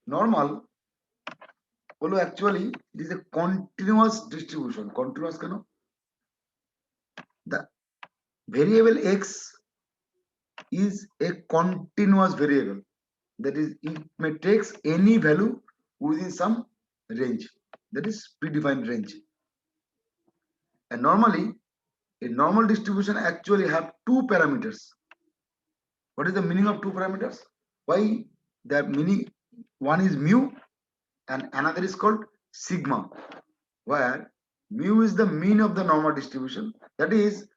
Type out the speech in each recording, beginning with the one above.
Normal, although actually it is a continuous distribution. Continuous cano? The variable x is a continuous variable. That is, it may takes any value within some range. That is predefined range. And normally, a normal distribution actually have two parameters. What is the meaning of two parameters? Why the meaning? One is mu and another is called sigma, where mu is the mean of the normal distribution. That is,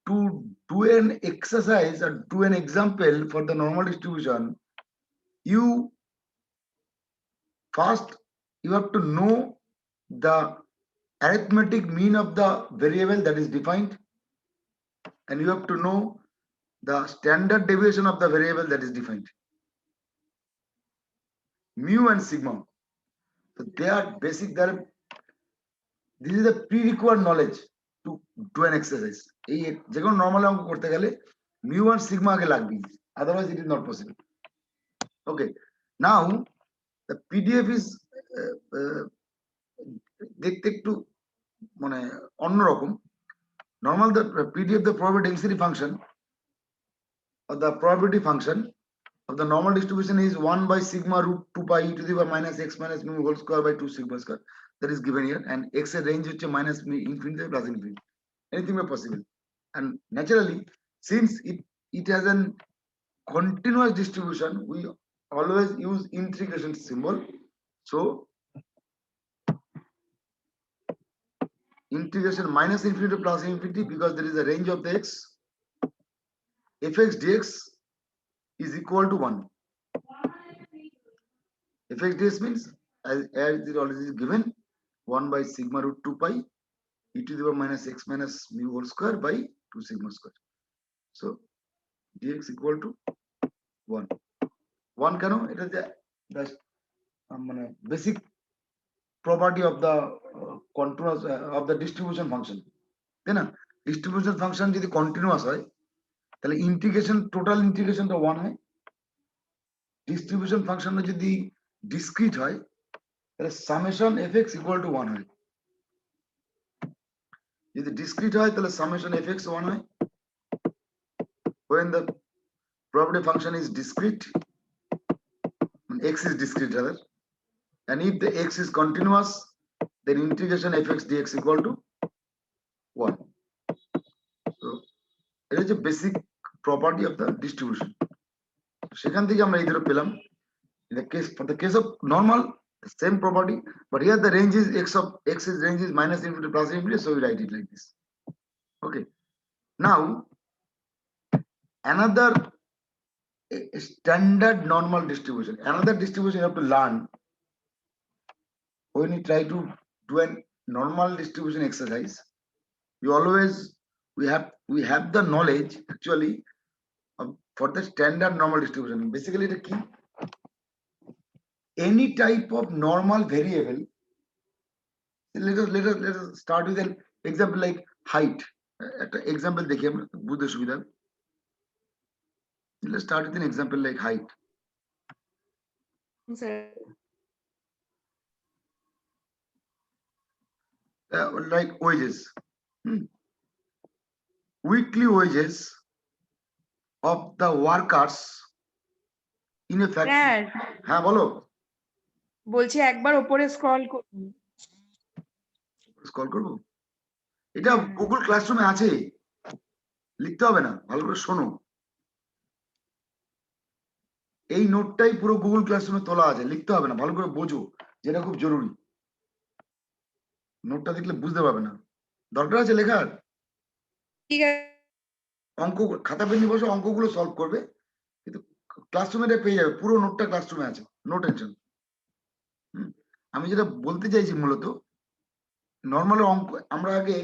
to do an exercise or do an example for the normal distribution, you first you have to know the arithmetic mean of the variable that is defined, and you have to know the standard deviation of the variable that is defined. Mu and sigma, so they are basic. This is the pre-required knowledge to do an exercise. এই যে কোনো normal অঙ্ক করতে গেলে mu আর sigma আগে লাগবে, otherwise it is not possible. Okay, now the PDF is দেখতে একটু মানে অন্যরকম. Normal the PDF, the probability density function or the probability function of the normal distribution is 1 by sigma root 2 pi e to the power minus x minus mu whole square by 2 sigma square. That is given here, and x range which is minus infinity plus infinity. Anything may possible. And naturally, since it has an continuous distribution, we always use integration symbol. So integration minus infinity plus infinity, because there is a range of the x, fx dx is equal to 1. Fx dx means, as it already is given, 1 by sigma root 2 pi e to the power minus x minus mu whole square by 2 sigma square. So dx equal to 1. 1 কেন? এটা the মানে basic property of the continuous of the distribution function, তাই না? Distribution function যদি continuous হয় তাহলে integration, total ইন্টিগ্রেশনটা 1 হয়. Distribution ফাংশনটা যদি ডিসক্রিট হয় তাহলে সামেশন fx ইকুয়াল টু 1 হয়. যদি ডিসক্রিট হয় তাহলে সামেশন fx 1 হয়. When the property function is discrete, x is discrete rather, and if the x is continuous, then integration fx dx equal to 1. So it is a basic property of the distribution. সেখান থেকে আমরা এই ধরে পেলাম. In the case, for the case of normal, the same property, but here the range is x is range is minus infinity plus infinity, so we write it like this. Okay. Now another standard normal distribution, another distribution you have to learn when you try to do a normal distribution exercise. You always we have the knowledge actually for the standard normal distribution. Basically the key, any type of normal variable. Let us start with an example like height. একটা example দেখি আমরা বুঝতে সুবিধা. Let's start with an example like height. Like wages. Weekly wages of the workers in a factory. হ্যাঁ বলো. বলছি একবার উপরে স্ক্রল করব. এটা গুগল ক্লাসরুমে আছে, লিখতে হবে না, ভালো করে শোনো. এই নোটটাই পুরো গুগল ক্লাসরুমে তোলা আছে, লিখতে হবে না, ভালো করে বোঝো, যেটা খুব জরুরি. নোটটা দেখলে বুঝতে পারবে না, দরকার আছে লেখার. ঠিক আছে, অঙ্ক খাতা পেন নিয়ে বসে অঙ্কগুলো সলভ করবে, কিন্তু ক্লাসরুমে পেয়ে যাবে, পুরো নোটটা ক্লাসরুমে আছে, নো টেনশন. আমি যেটা বলতে চাইছি মূলত, নর্মাল অঙ্ক আমরা আগে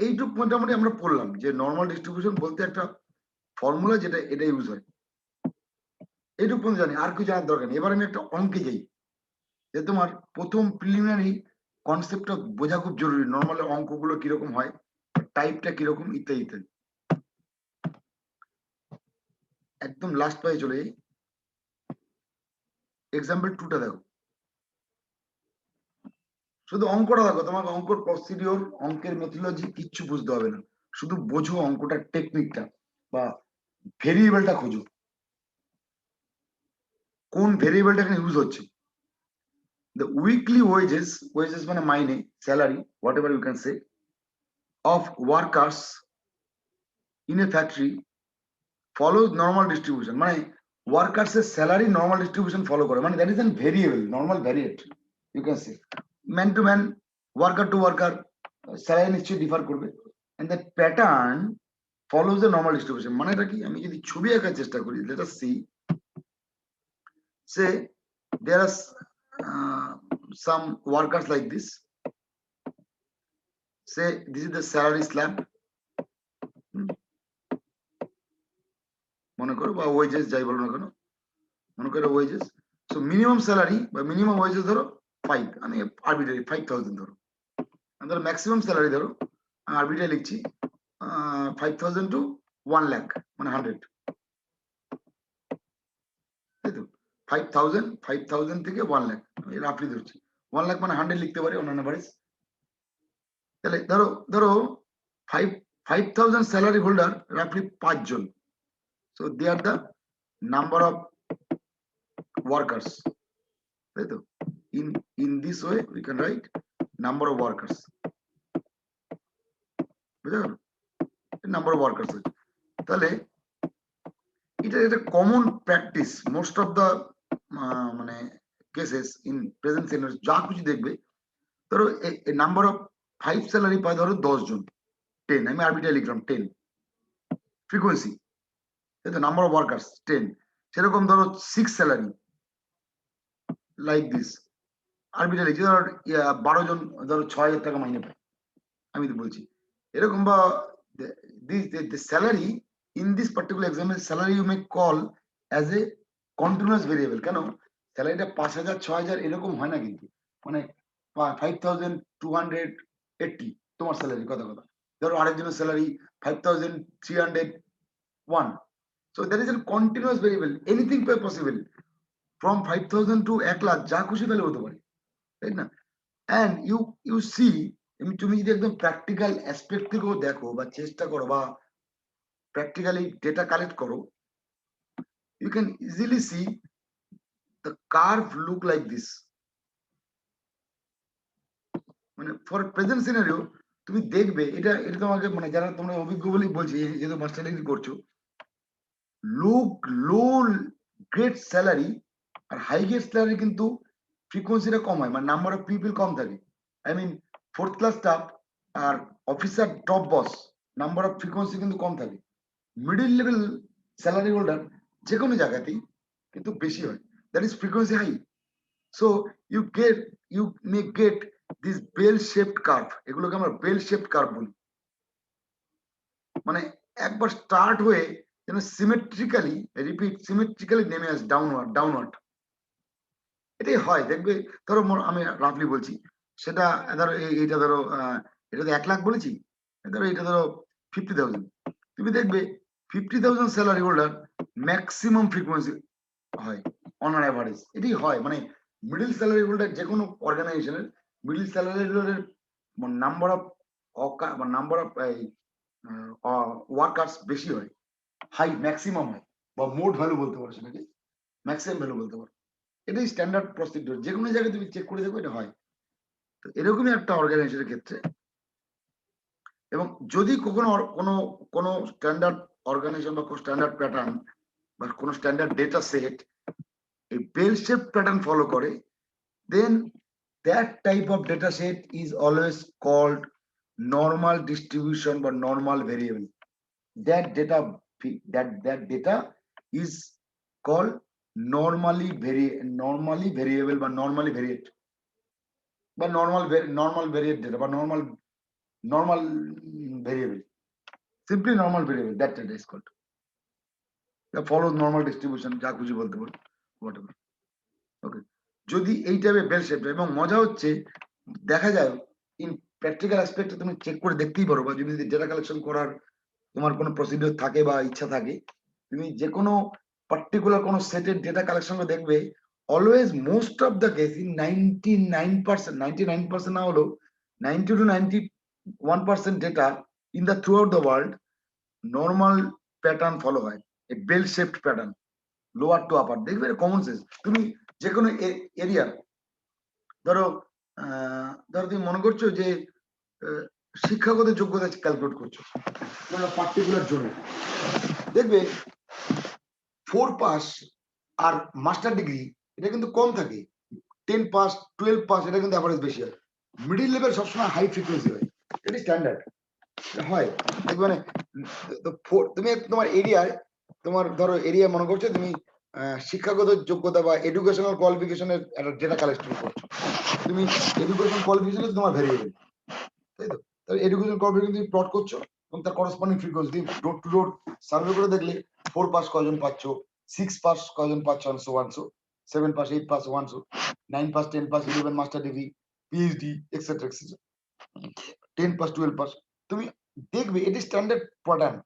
এইটুকু মোটামুটি আমরা পড়লাম যে নর্মাল ডিস্ট্রিবিউশন বলতে একটা ফর্মুলা, যেটা এটা ইউজ হয়, এইটুকু পর্যন্ত জানি, আর কিছু জানার দরকার নেই. এবার আমি একটা অঙ্কে যাই, যে তোমার প্রথম প্রিলিমিনারি কনসেপ্টটা বোঝা খুব জরুরি, নর্মাল অঙ্কগুলো কিরকম হয়, টাইপটা কিরকম, ইত্যাদি ইত্যাদি. একদম লাস্ট পেজে চলে যাই. এক্সাম্পল 2টা দেখো, শুধু অঙ্কটা দেখো, তোমাকে অঙ্কর প্রসিডিওর, অঙ্কের মেথোলজি কিচ্ছু বুঝতে হবে না, শুধু বোঝো অঙ্কটার টেকনিকটা বা ভেরিয়েবলটা খোঁজো, কোন ভেরিয়েবলটা এখানে ইউজ হচ্ছে। দ্য উইকলি ওয়েজেস, ওয়েজেস মানে মাইনে, salary, whatever you can say, of workers in a factory follows normal distribution, মানে ওয়ার্কার্স এর স্যালারি নর্মাল ডিস্ট্রিবিউশন ফলো করে, মানে that is an variable, normal variate you can say, man to man, worker to worker salary নিশ্চয়ই differ করবে, and that pattern follows the normal distribution. মানে এটা কি, আমি যদি ছবি আঁকার চেষ্টা করি, let us see, say there are some workers like this, say this is the salary slab, মনে করো, বা ওয়েজেস যাই বলো না কেন, মনে করো ওয়েজেস, সো মিনিমাম স্যালারি বা মিনিমাম ওয়েজেস ধরো 5, আমি আরবিট্রারি 5000 ধরো, ধরো ম্যাক্সিমাম স্যালারি ধরো, আমি আরবিট্রারি লিখছি 5000 টু 1 লাখ, মানে 100, তাই তো, 5000 থেকে 1 লাখ, আমি রাফলি ধরছি, 1 লাখ মানে 100 লিখতে পারি অন্যান্য বাড়ি। তাহলে ধরো ধরো 5000 স্যালারি হোল্ডার রাফলি 5 জন, so they are the number of workers, তাই তো, in this way we can write number of workers, বুঝা গেল, নাম্বার অফ ওয়ার্কার্স। তাহলে এটা একটা common practice most of the মানে কেসেস ইন প্রেজেন্ট সিনারিও, যা কিছু দেখবে, ধরো নাম্বার অফ 5 স্যালারি পায় ধরো 10 জন, 10, আমি আরবিটাই লিখলাম 10 ফ্রিকোয়েন্সি, তাই তো, নাম্বার অফ ওয়ার্কার্স 10, সেরকম ধরো 6 স্যালারি লাইক দিস, আরবিটাই লিখছি ধরো 12 জন ধরো 6000 টাকা মাইনে পায়, আমি তো বলছি এরকম, বা the salary in this particular example, salary you may call as a continuous variable, কেন স্যালারিটা 5000 6000 এরকম হয় না কিন্তু, মানে 5280 তোমার স্যালারি, কথা কথা, ধরো আরেকজনের salary 5301, so there is a continuous variable, anything possible from 5000 to 1 lakh, যা খুশি তাহলে হতে পারে, তাই না, and you see, তুমি যদি একদম প্র্যাকটিক্যাল অ্যাসপেক্ট থেকেও দেখো বা চেষ্টা করো বা প্র্যাকটিক্যালি ডেটা কালেক্ট করো, you can easily see the curve look like this, মানে ফর প্রেজেন্ট সিনারিও তুমি দেখবে, এটা এটা তোমাকে, মানে যারা তোমরা অভিজ্ঞ বলেই বলছি, যেহেতু মাস্টার ডিগ্রি করছো, লো গ্রেড স্যালারি আর হাই গ্রেড স্যালারি কিন্তু ফ্রিকোয়েন্সিটা কম হয়, মানে নাম্বার অফ পিপল কম থাকে, I mean 4th class staff আর officer top boss number of frequency কিন্তু কম থাকে, মিডিল লেভেল স্যালারি হোল্ডার যে কোনো জায়গাতেই কিন্তু বেশি হয়, that is frequency high, so you may get this bell shaped curve, এগুলোকে আমরা বেল শেপড কার্ভ বলি, মানে একবার স্টার্ট হয়ে যেন সিমেট্রিক্যালি, রিপিট, সিমেট্রিক্যালি নেমে আসে ডাউনওয়ার্ড, এটাই হয় দেখবে, ধরো আমি রাফলি বলছি, সেটা ধরো এইটা ধরো এটা তো 1 লাখ বলেছি, ধরো এটা ধরো 50,000, তুমি দেখবে 50,000 স্যালারি হোল্ডার ম্যাক্সিমাম ফ্রিকোয়েন্সি হয় অন অ্যান অ্যাভারেজ, এটাই হয়, মানে মিডল স্যালারি হোল্ডার যে কোনো অর্গানাইজেশনের মিডল স্যালারি হোল্ডারের নাম্বার অফ ওয়ার্কার্স বেশি হয়, হাই ম্যাক্সিমাম হয়, বা মোট ভ্যালু বলতে পারো, সেটাকে ম্যাক্সিমাম ভ্যালু বলতে পারো, এটাই স্ট্যান্ডার্ড প্রসিডিউর, যে কোনো জায়গায় তুমি চেক করে দেখো এটা হয়। তো এরকমই একটা অর্গানাইজেশনের ক্ষেত্রে, এবং যদি কখনো কোনো কোনো স্ট্যান্ডার্ড অর্গানাইজেশন বা কোনো স্ট্যান্ডার্ড প্যাটার্ন বা কোনো স্ট্যান্ডার্ড ডেটা সেট এই বেল শেপ প্যাটার্ন ফলো করে, then that type of data set is always called normal distribution বা normal variable, that data is called normally variable বা normally variate বা normal variate data বা normal variable, simply normal variable, that data is called, that follows normal distribution, যা খুশি বলতে পারো, whatever, ওকে। যদি এই টাইপের বেল শেপ, এবং মজা হচ্ছে দেখা যায় ইন প্র্যাকটিক্যাল অ্যাসপেক্টে তুমি চেক করে দেখতেই পারো, বা যদি ডেটা কালেকশন করার তোমার কোনো প্রসিডিওর থাকে বা ইচ্ছা থাকে, তুমি যে কোনো পার্টিকুলার কোনো সেটের ডেটা কালেকশন দেখবে, always most of the case in 99% now 90 to 91% data in the throughout the world normal pattern follow হয় a bell shaped pattern lower to upper দেখবে কমন সেন্স তুমি যে কোনো এরিয়ার ধরো ধরো তুমি মনে করছো যে শিক্ষাগত যোগ্যতা ক্যালকুলেট করছো পার্টিকুলার জোনে দেখবে 4 পাস আর মাস্টার ডিগ্রি এটা কিন্তু কম থাকে 10 পাস 12 পাস এটা কিন্তু অ্যাভারেজ বেশি হয় মিডিল লেভেল সবসময় হাই ফ্রিকোয়েন্সি হয় এটা স্ট্যান্ডার্ড হয় মানে তুমি তোমার এরিয়ায় তোমার ধরো এরিয়া মনে করছো তুমি শিক্ষাগত যোগ্যতা বা এডুকেশনাল কোয়ালিফিকেশনের একটা ডেটা কালেকশন করছো তুমি এডুকেশন কোয়ালিফিকেশন তোমার ভেরিয়েবল তাই তো তাহলে এডুকেশন কোয়ালিফিকেশন তুমি প্লট করছো এবং তার corresponding frequency door to door survey করে দেখলে 4 পাস কয়জন পাচ্ছ 6 পাস কয়জন পাচ্ছ অনসো 7 pass 8 pass 9 pass 10 pass 11 master degree PhD etcetera etcetera 10 pass 12 pass তুমি দেখবে এটি স্ট্যান্ডার্ড প্যাটার্ন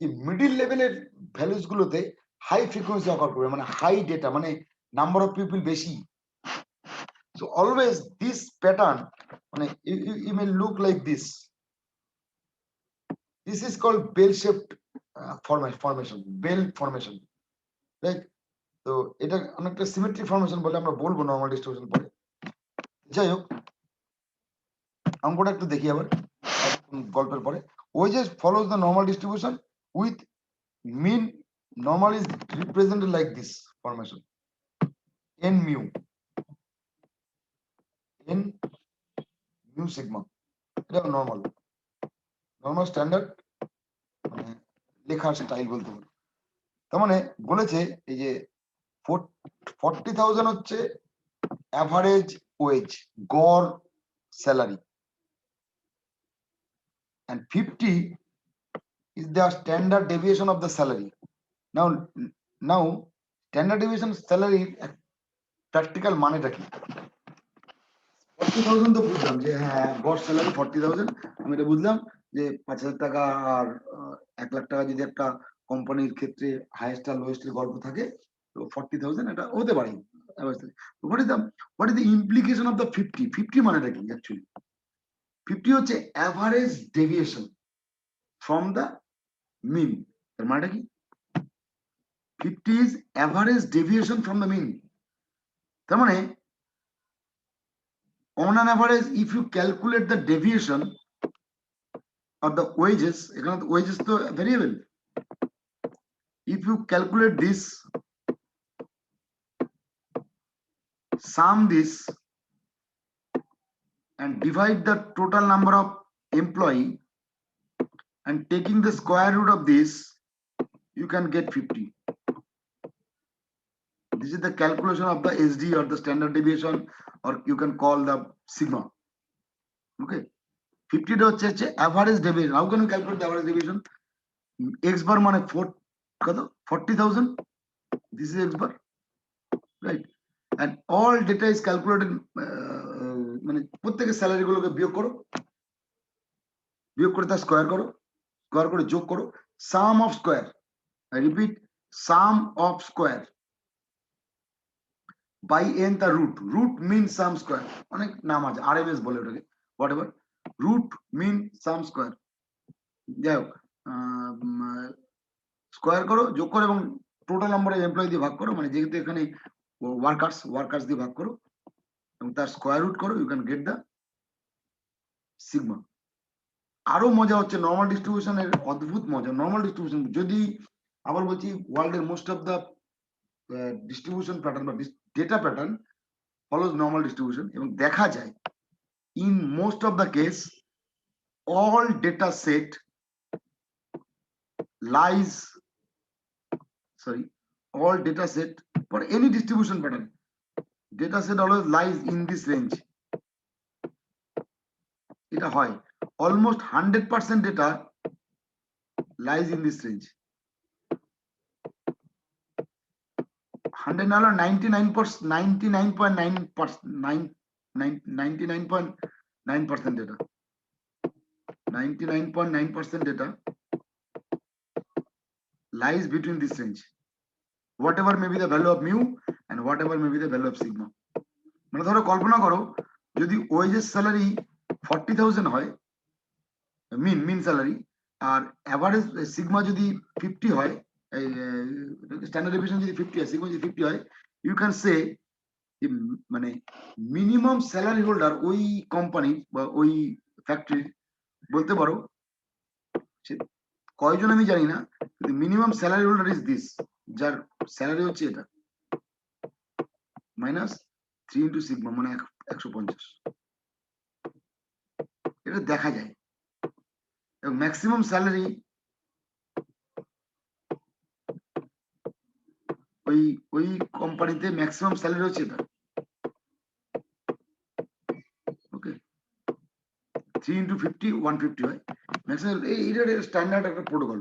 এই মিডল লেভেলের ভ্যালুস গুলোতে হাই ফ্রিকোয়েন্সি অকার করবে মানে হাই ডেটা মানে নাম্বার অফ পিপল বেশি so always this pattern মানে you may look like this is called bell shaped formation bell formation right তো এটা অনেকটা সিমেট্রি ফর্মেশন বলে আমরা বলবো নরমাল ডিস্ট্রিবিউশন পরে যাই হোক অঙ্কটা একটু দেখি আবার গল্পের পরে wages follows the normal distribution with mean normal is represented like this formation n mu sigma এটা নরমাল স্ট্যান্ডার্ড মানে লেখার স্টাইল বলতে পারো তার মানে বলেছে এই যে 40,000 হচ্ছে অ্যাভারেজ ওয়েজ গড় salary and 50 is the standard deviation of the salary. Now standard deviation salary practical মানেটা কি 40,000 তো বুঝলাম যে হ্যাঁ গড় স্যালারি 40,000 আমি এটা বুঝলাম যে 5,000 টাকা আর 1 লাখ টাকা যদি একটা কোম্পানির ক্ষেত্রে হাইয়েস্ট আর লোয়েস্ট এর গল্প থাকে তো 40,000 এটা হতে পারে what is the implication of the 50 মানেটা কি অ্যাকচুয়ালি 50 হচ্ছে average deviation from the mean এর মানেটা কি 50 is average deviation from the mean তার মানে on an average if you calculate the deviation of the wages এখানে wages তো variable if you calculate this sum this and divide the total number of employee and taking the square root of this you can get 50. This is the calculation of the SD or the standard deviation or you can call the sigma. Okay, 50 টা হচ্ছে average deviation. How can you calculate the average deviation? X bar মানে 40,000. This is X bar, right? And all data is calculated. মানে প্রত্যেকের salary গুলোকে বিয়োগ করে তার square করে যোগ করো sum of square. I repeat, sum of square by n the root means sum square অনেক নাম আছে RMS বলে ওটাকে whatever root mean sum square যাই হোক স্কয়ার করো যোগ করো এবং টোটাল নাম্বার অফ এমপ্লয়ি দিয়ে ভাগ করো মানে যেহেতু এখানে ওয়ার্কার্স দিয়ে ভাগ করো এবং তার স্কয়ার রুট করো you can get the sigma আরো মজা হচ্ছে নরমাল ডিস্ট্রিবিউশনের অদ্ভুত মজা নরমাল ডিস্ট্রিবিউশন যদি আবার বলছি ওয়ার্ল্ডের most of the distribution pattern বা data pattern follows normal distribution এবং দেখা যায় in most of the case all data set all data set for any distribution pattern data set always lies in this range এটা হয় almost 100% data lies in this range 100 নাহলে 99.9% data 99.9% data lies between this range whatever may be the value of mu and whatever may be the value of sigma. মানে ধরো কল্পনা করো যদি wages salary 40,000 হয়, মিন salary, আর average sigma যদি 50 হয়, standard deviation যদি 50 হয়, সিগমা যদি 50 হয়, ইউ ক্যান সে মানে মিনিমাম স্যালারি হোল্ডার ওই কোম্পানি বা ওই ফ্যাক্টরির বলতে পারো, কয়জন আমি জানি না, কিন্তু minimum salary holder is this, যার স্যালারি হচ্ছে এটা মাইনাস 3 ইন্টু সিগমা মানে 150। এটা দেখা যায় এবং ম্যাক্সিমাম স্যালারি ওই কোম্পানিতে ম্যাক্সিমাম স্যালারি হচ্ছে এটা। ওকে, 3 ইন্টু 50 150 হয় ম্যাক্সিমাম। এইটা স্ট্যান্ডার্ড একটা প্রোটোকল,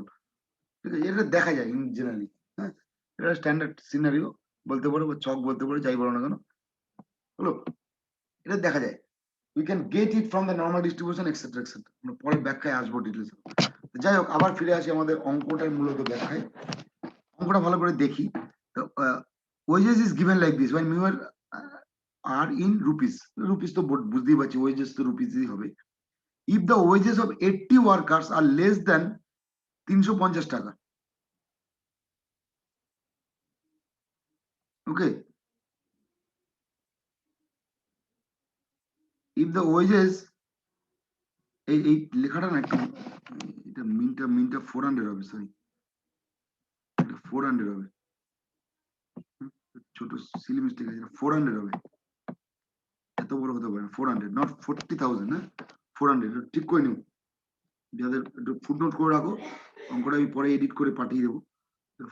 ঠিক আছে? এটা দেখা যায় ইন জেনারেলি। হ্যাঁ, এটা স্ট্যান্ডার্ড সিনারিও বলতে পারো বা ছক বলতে পারো, যাই বলো না কেন, হলো? এটা দেখা যায়। We can get it from the normal distribution etcetera etcetera. আমরা পরে ব্যাখ্যায় আসবো ডিটেলস। যাই হোক, আবার ফিরে আসি আমাদের অঙ্কটার মূলত ব্যাখ্যায়। অঙ্কটা ভালো করে দেখি। Wages is given like this when you are in rupees. Rupees তো বুঝতেই পারছি, ওয়েজেস তো রুপিসই হবে। if the wages of 80 workers are less than 350 টাকা, ওকে, if the wages, এই লেখাটা না একটু, এটা মিনটা 400 হবে, সরি, এটা 400 হবে, ছোট সিলি মিস্টেক আছে, 400 হবে, এত বড় হতে পারে 400 নট 40,000। হ্যাঁ, 400 ঠিক করে নিও, যাদের একটু ফুটনোট করে রাখো, অঙ্কটা আমি পরে এডিট করে পাঠিয়ে দেবো।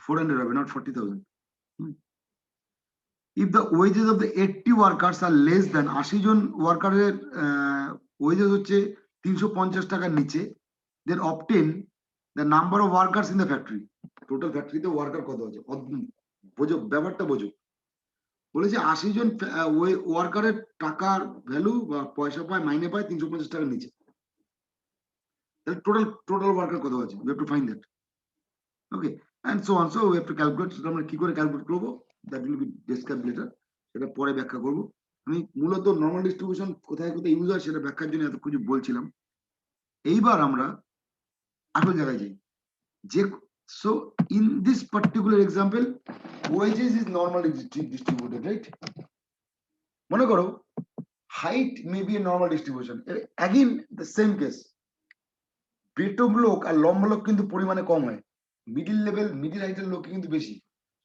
400 হবে, not 40,000। if the wages of the 80 workers are less than, 80 জন ওয়ার্কারের ওয়েজেস হচ্ছে 350 টাকার নিচে, then obtain the number of workers in the factory. Total ফ্যাক্টরিতে ওয়ার্কার কত আছে, বোঝো ব্যাপারটা, বোঝো। বলেছে 80 জন ওয়ার্কারের টাকার ভ্যালু বা পয়সা পায়, মাইনে পায় 350 টাকার নিচে, তাহলে টোটাল ওয়ার্কার কত আছে, we have to find that. Okay, and so on, so we have to calculate. সেটা আমরা কি করে ক্যালকুলেট করবো, that will be discussed later, সেটা পরে ব্যাখ্যা করবো। আমি মূলত নর্মাল ডিস্ট্রিবিউশন কোথায় কোথায় ইউজ হয় সেটা ব্যাখ্যার জন্য এত কিছু বলছিলাম। এইবার আমরা আসল জায়গায় যাই। যে so in this particular example wages is normally distributed, right? মনে করো height may be a normal distribution, again the same case, বেটক লোক আর লম্বা লোক কিন্তু পরিমাণে কম হয়, মিডিল হাইটের লোক কিন্তু বেশি।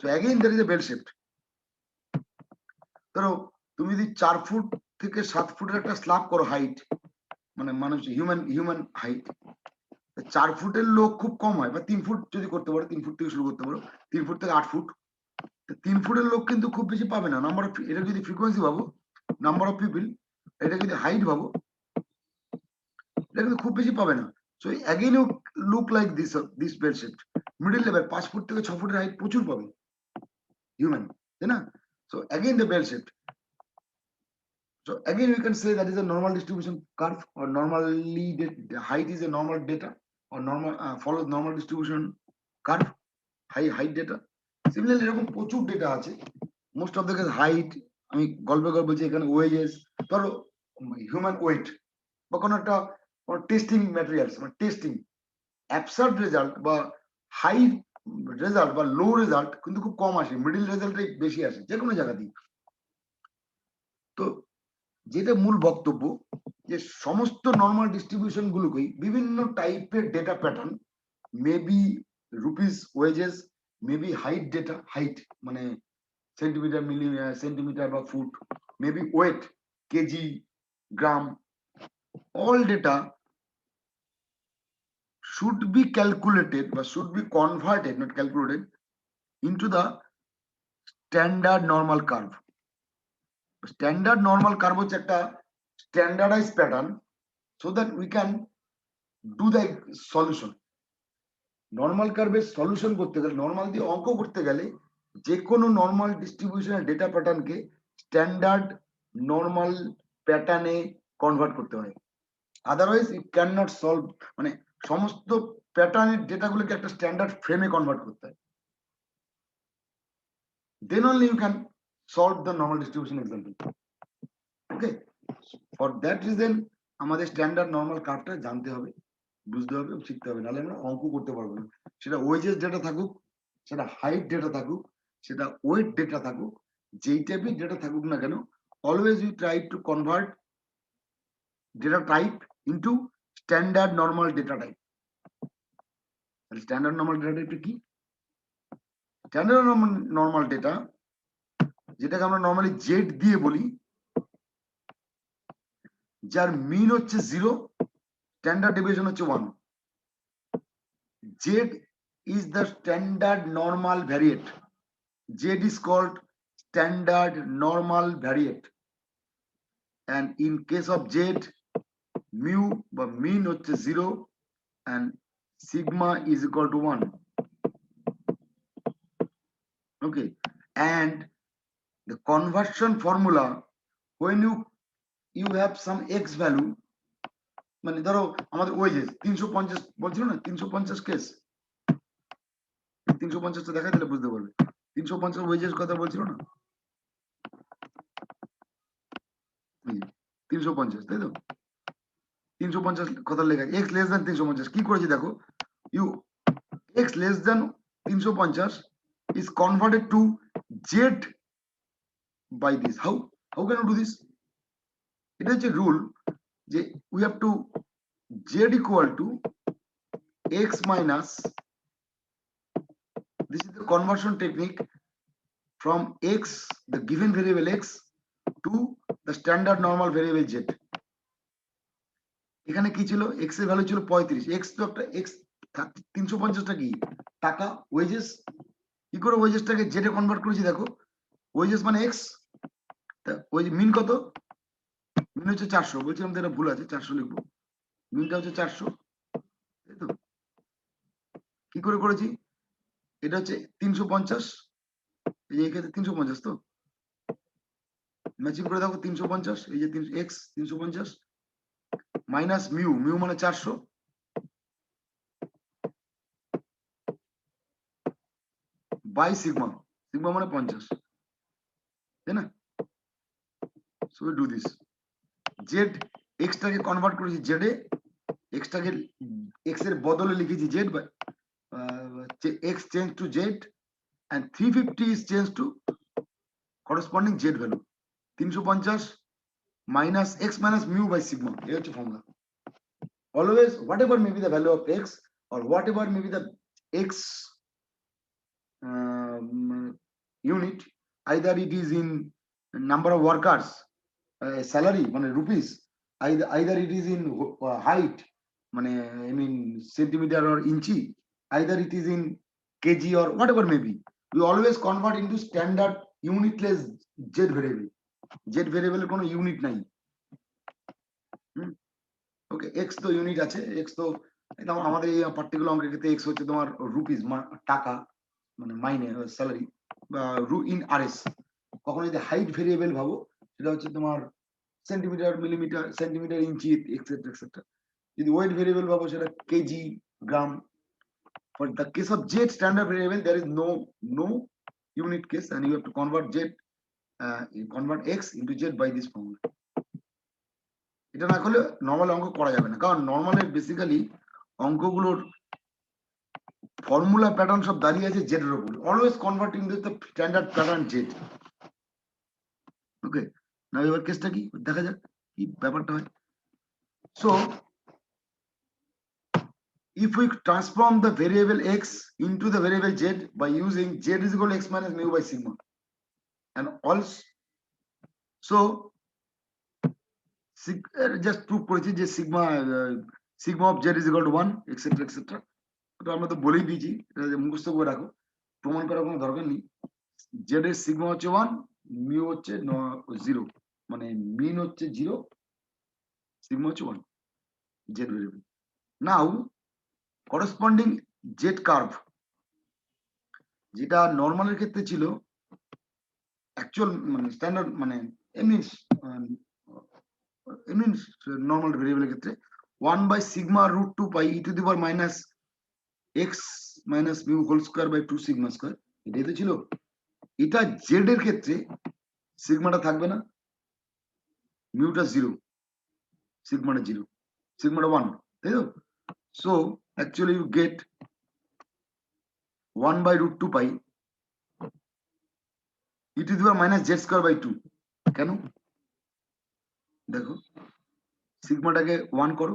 So again there is a bell shift. ধরো তুমি যদি 4 ফুট থেকে 7 ফুটের একটা স্ল্যাব করো হাইট, মানে মানুষ হিউম্যান হাইট, 4 ফুটের লোক খুব কম হয়, বা 3 ফুট যদি করতে পারো, 3 ফুট থেকে শুরু করতে পারো, 3 ফুট থেকে 8 ফুট, 3 ফুটের লোক কিন্তু খুব বেশি পাবে না নাম্বার অফ, এটা যদি ফ্রিকোয়েন্সি ভাবো, নাম্বার অফ পিপল, এটা যদি হাইট ভাবো, এটা কিন্তু খুব বেশি পাবে না। So again you look like this bell shaped. Middle level 5 foot থেকে 6 ফুটের হাইট প্রচুর পাবে হিউম্যান, তাই না? So again the bell shaped. So again we can say that is a normal distribution curve, or normally the height is a normal data, or normal follows normal distribution curve, height data. Similarly এরকম প্রচুর data আছে, most of the case height, আমি গল্পে বলছি এখানে wages, ধরো human wait বা কোনো একটা টেস্টিং ম্যাটেরিয়ালস, মানে টেস্টিং অ্যাবসার্ড রেজাল্ট বা হাই রেজাল্ট বা লো রেজাল্ট কিন্তু খুব কম আসে, মিডিল রেজাল্টটাই বেশি আসে যে কোনো জায়গাতেই। তো যেটা মূল বক্তব্য, যে সমস্ত নর্মাল ডিস্ট্রিবিউশন গুলোকেই বিভিন্ন টাইপের data pattern, maybe rupees wages, maybe height data, height মানে সেন্টিমিটার, সেন্টিমিটার বা foot, maybe weight KG, gram, all data should be calculated বা should be converted, not calculated, into the standard normal curve. Standard normal curve হচ্ছে একটা standardized pattern, so that we can do the solution. Normal কার্ভের solution করতে গেলে, normal দিয়ে অঙ্ক করতে গেলে, যে কোনো নর্মাল ডিস্ট্রিবিউশনের ডেটা প্যাটার্নকে স্ট্যান্ডার্ড নর্মাল প্যাটার্নে কনভার্ট করতে হয়, otherwise it can not solve. মানে সমস্ত প্যাটার্নের ডেটাগুলোকে একটা স্ট্যান্ডার্ড ফ্রেমে কনভার্ট করতে হয়, then only you can solve the normal distribution example. Okay, for that reason আমাদের স্ট্যান্ডার্ড নরমাল কার্ভটা জানতে হবে, বুঝতে হবে, শিখতে হবে, নাহলে আমরা অঙ্ক করতে পারবো না। সেটা ওয়েজেস ডেটা থাকুক, সেটা হাইট ডেটা থাকুক, সেটা ওয়েট ডেটা থাকুক, যেই টাইপের ডেটা থাকুক না কেন, always you try to convert data type into standard normal data type. Standard normal data টাইপটা কি? স্ট্যান্ডার্ড নরমাল ডেটা, যেটাকে আমরা নরমালি জেড দিয়ে বলি, যার মিন হচ্ছে 0, স্ট্যান্ডার্ড ডেভিয়েশন হচ্ছে 1। Z is the standard normal variate. Z is called standard normal variate. And in case of Z, mu বা mean হচ্ছে 0 and sigma is equal to 1. Okay, and the conversion formula, when you have some x value, মানে ধরো আমাদের wages 350 বলছিল না, 350 case, 350টা দেখা দিলে বুঝতে পারবে। 350 ওয়েজেস কথা বলছিল না, 350, তাই তো? 350 কথা লেখা, x লেস দ্যান 350 কি করেছি দেখো, you x less than 350 is converted to z by this. How can you do this? এটা হচ্ছে রুল যে we have to z equal to x minus, this is the conversion technique from x, the given variable x, to the standard normal variable z. এখানে কি ছিল, x এর value ছিল 35, x তো একটা x, 350টা কি টাকা, ওয়েজেস। কি করে ওয়েজেসটাকে জেডে কনভার্ট করেছি দেখো, ওয়েজেস মানে x, ওই মিন কত, মিন হচ্ছে 400, বলছিলাম তো এটা ভুল আছে, 400 লিখবো, মিনটা হচ্ছে 400, তাই তো? কি করে করেছি, এটা হচ্ছে 350, এই যে এখানে 350 তো, ম্যাচিং করে দেখো 350, এই যে x 350 মাইনাস মিউ, মিউ মানে 400 বাই সিগমা, সিগমা মানে 50, তাই না? So we do this, Z এক্সটাকে কনভার্ট করেছি জেডে, এক্সটাকে এক্স এর বদলে লিখেছি Z, X change to Z and 350 is changed to corresponding z value, 350 minus x minus mu by sigma, এই হচ্ছে formula. Always whatever may be the value of x or whatever may be the x unit, either it is in number of workers, salary মানে rupees, either it is in height মানে I mean centimeter or inchi, either it is in kg or whatever may be, we always convert into standard unitless z variable. Z variable এর কোনো unit নাই। ওকে, x তো unit আছে, x তো একদম আমাদের এই পার্টিকুলার অঙ্কের ক্ষেত্রে x হচ্ছে তোমার রুপিস, টাকা মানে মাইনে, স্যালারি বা ইন আরএস। কখনো যদি হাইট ভেরিয়েবল ভাবো, সেটা হচ্ছে তোমার সেন্টিমিটার, মিলিমিটার, সেন্টিমিটার, ইঞ্চি, এক্সেট্রা এক্সেট্রা। যদি ওয়েট ভেরিয়েবল ভাবো, সেটা KG, gram. For the case of z standard variable, there is no unit case, and you have to convert z, you convert x into z by this formula. এটা না করলে normal অঙ্ক করা যাবে না, কারণ নরমালের বেসিক্যালি অঙ্কগুলোর ফর্মুলা প্যাটার্ন সব দাঁড়িয়ে আছে জেড এর উপর, always converting the standard pattern Z. Okay, না এবার কেসটা কি দেখা যাক কি ব্যাপারটা হয়। So if we transform the variable x into the variable z by using z is equal to x minus mu by sigma, and also just prove করেছি যে sigma sigma of z is equal to 1 etc etc, তো আমরা তো বলেই দিয়েছি, এটা মুখস্থ করে রাখো, প্রমাণ করার কোনো দরকার নেই। z এর সিগমা হচ্ছে 1, মিউ হচ্ছে 0, মানে মিন হচ্ছে 0, সিগমা হচ্ছে 1, z ভেরিয়েবল। নাও করসপন্ডিং জেড কার্ভ, যেটা নরমালের ক্ষেত্রে ছিল অ্যাকচুয়াল মানে স্ট্যান্ডার্ড মানে এমনি নরমাল ভেরিয়েবলের ক্ষেত্রে 1 by sigma root 2 pi e to the power minus x minus mu whole square by 2 sigma square, এটাই তো ছিল। এটা জেড এর ক্ষেত্রে সিগমাটা থাকবে না, মিউটা 0, সিগমাটা 0, সিগমাটা 1, তাই তো? So actually you get 1/√2 pi e to the power minus z square by 2। কেন? দেখো সিগমাটাকে 1 করো,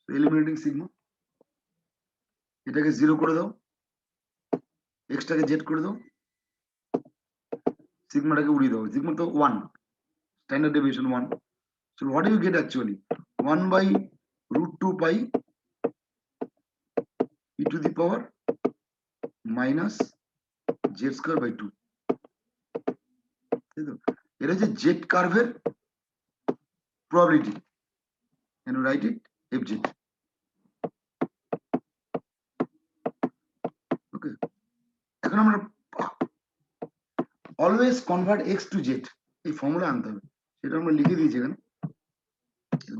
এলিমিনেটিং সিগমা, এটাকে 0 করে দাও, এক্সটাকে জেড করে দাও, সিগমাটাকে উড়িয়ে দাও, সিগমা তো 1, standard deviation 1। So what do you get actually? 1/√2 pi e to the power minus z square by 2। তাই তো? এটা হচ্ছে জেড কার্ভের probability, can you write it? fz। Okay, এখন আমরা always convert x to z, এই formula আনতে হবে, সেটা আমরা লিখে দিয়েছি এখানে,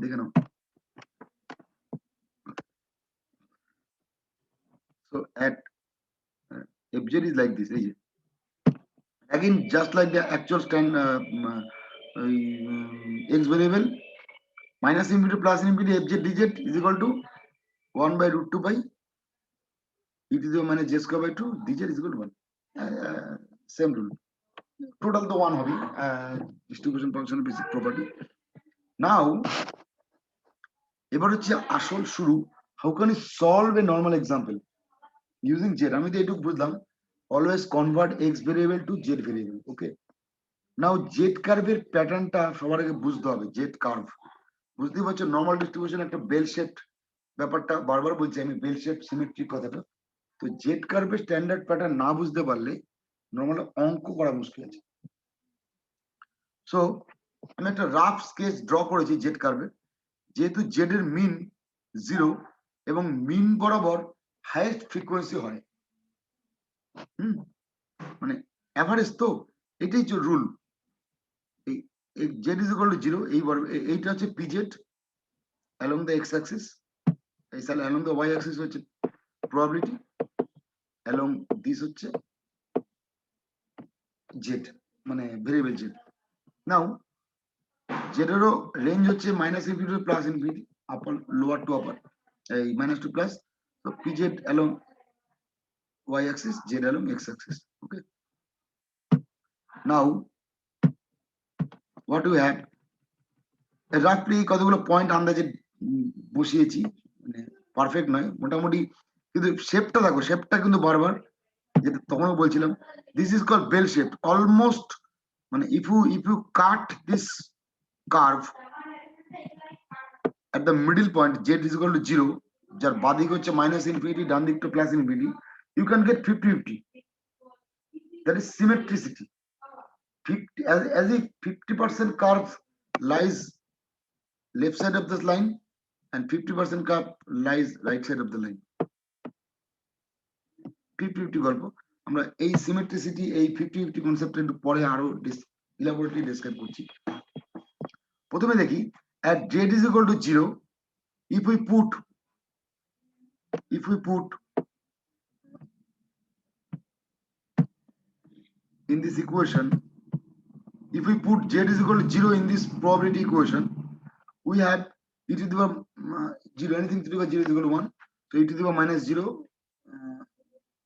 দেখে নাও। So at fz is like this, এই যে again just like the actual x variable minus infinity plus infinity fz dz is equal to 1/√2 pi e to the power minus j square by 2 dz is equal to 1। Same rule, total তো 1 হবে, distribution function basic property। Now এবার হচ্ছে আসল শুরু, how can you solve a normal example using z? আমি তো এটুকু বুঝলাম, always convert x variable to z variable। Okay, now Z কার্ভের প্যাটার্নটা সবার আগে বুঝতে হবে। জেড কার্ভ বুঝতেই পারছো, নর্মাল ডিস্ট্রিবিউশন একটা বেল শেপ, ব্যাপারটা বারবার বলছি আমি, বেল শেপ সিমেট্রিক কথাটা। তো জেড কার্ভের স্ট্যান্ডার্ড প্যাটার্ন না বুঝতে পারলে নর্মাল অঙ্ক করা মুশকিল আছে। সো আমি একটা রাফ স্কেচ ড্র করেছি জেড কার্ভের। যেহেতু জেড এর মিন 0 এবং মিন বরাবর হাইয়েস্ট ফ্রিকোয়েন্সি হয়, মানে অ্যাভারেজ, তো এটাই হচ্ছে rule. z is equal to 0, এইটা হচ্ছে pz along the x axis, along the y axis হচ্ছে probability, along this হচ্ছে z, মানে ভেরিয়েবল z। নাও z এরও রেঞ্জ হচ্ছে minus infinity plus infinity, upper lower to upper, এই minus to plus, তো pz along y axis, z along x axis। Okay, now what do we have? রাফলি কতগুলো point আন্দাজে বসিয়েছি, মানে perfect নয় মোটামুটি, কিন্তু শেপটা দেখো, শেপটা কিন্তু বারবার, যেটা তখনও বলছিলাম, this is called bell shape almost, মানে if you cut this curve at the middle point z is equal to 0, যার বাদিক হচ্ছে মাইনাস ইনফিনিটি, ডান দিকটা plus infinity, you can get 50-50, that is symmetricity। 50 as if 50% curve lies left side of this line and 50% curve lies right side of the line। 50-50 গল্প আমরা এই সিমেট্রিসিটি, এই 50-50 concept একটু পরে আরো ইলাবোরেটলি ডেসক্রাইব করছি। প্রথমে দেখি at z is equal to 0, if we put in this equation, if we put z is equal to 0 in this probability equation, we have e to the power 0, anything to the power 0 is equal to 1, so e to the power minus 0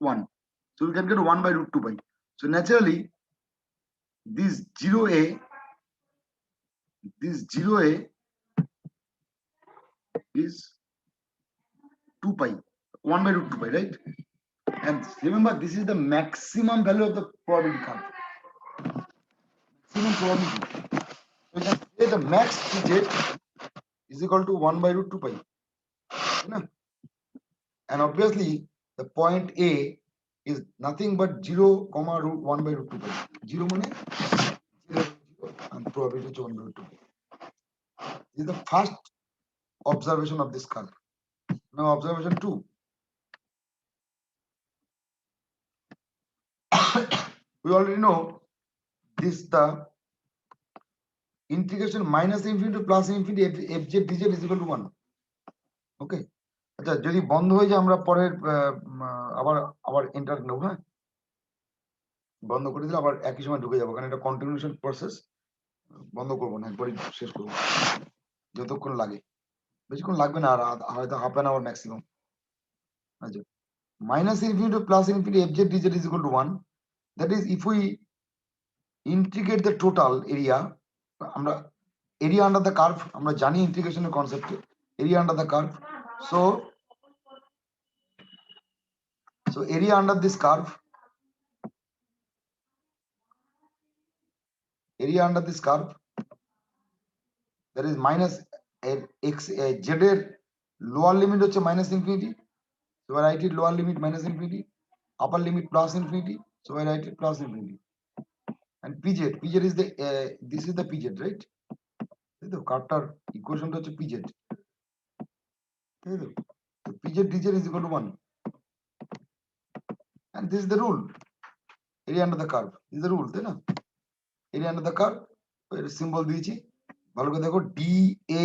1, so we can get 1/√2 pi। So naturally this 0a is 2 pi, 1/√2 pi, right? And remember, this is the maximum value of the probability curve, maximum probability, so you can say the max z is equal to 1/√2 pi, and obviously the point a is nothing but 0, 1/√2 pi, 0 মানে 0 and probability is 1/√2 pi। This is the first observation of this curve. Now observation 2, we already know this, the integration minus infinity to plus infinity fz dz is equal to 1। ওকে, আচ্ছা যদি বন্ধ হয়ে যায় আমরা পরের আবার enter নেব। হ্যাঁ, বন্ধ করে দিলে আবার একই সময় ঢুকে যাবো, কারণ এটা কন্টিনিউশন প্রসেস। বন্ধ করবো না, একবারই শেষ করবো, যতক্ষণ লাগে। বেশিক্ষণ লাগবে না, আর হয়তো হাফ অ্যান আওয়ার ম্যাক্সিমাম। আচ্ছা, minus infinity to plus infinity fz dz is equal to 1. That is, if we integrate the total area, আমরা area under the curve, আমরা জানি ইন্টিগ্রেশনের concept, area under the curve. So area under this curve, that is minus x z এর lower limit হচ্ছে minus infinity, so I write it lower limit minus infinity, upper limit plus infinity, so I write it plus infinity. And pz is the this is the pz, right? তাই তো, কার্ভটার ইকুয়েশনটা হচ্ছে pz, তাই তো? So pz dz is equal to 1, and this is the rule, area under the curve, this is the rule, তাই না? area under the curve, এর symbol দিয়েছি, ভালো করে দেখো, D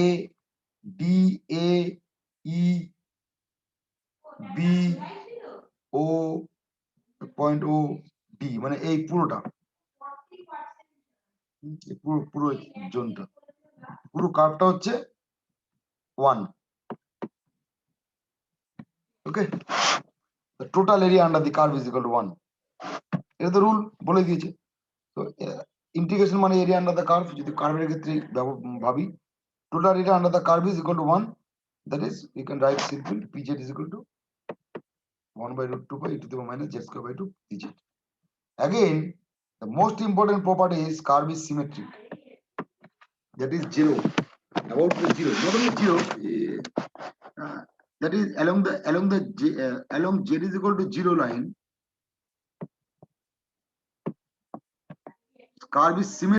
A E B O point O D, মানে এই পুরোটা, পুরো পুরো জোনটা, পুরো কার্ভটা হচ্ছে 1। ওকে, the total area under the curve is equal to 1. এটা তো রুল বলে দিয়েছে। তো ইন্টিগ্রেশন মানে এরিয়া আন্ডার দ্য কার্ভ, যদি কার্ভের ক্ষেত্রে ভাবি, total area under the curve is equal to 1. That is, you can write simply pz is equal to 1 by root 2 pi e to the power minus z square by 2 pz. Again, the most important property is curve is symmetric. That is zero, about the zero, not only zero, that is along z is equal to 0 line, curve is symmetric.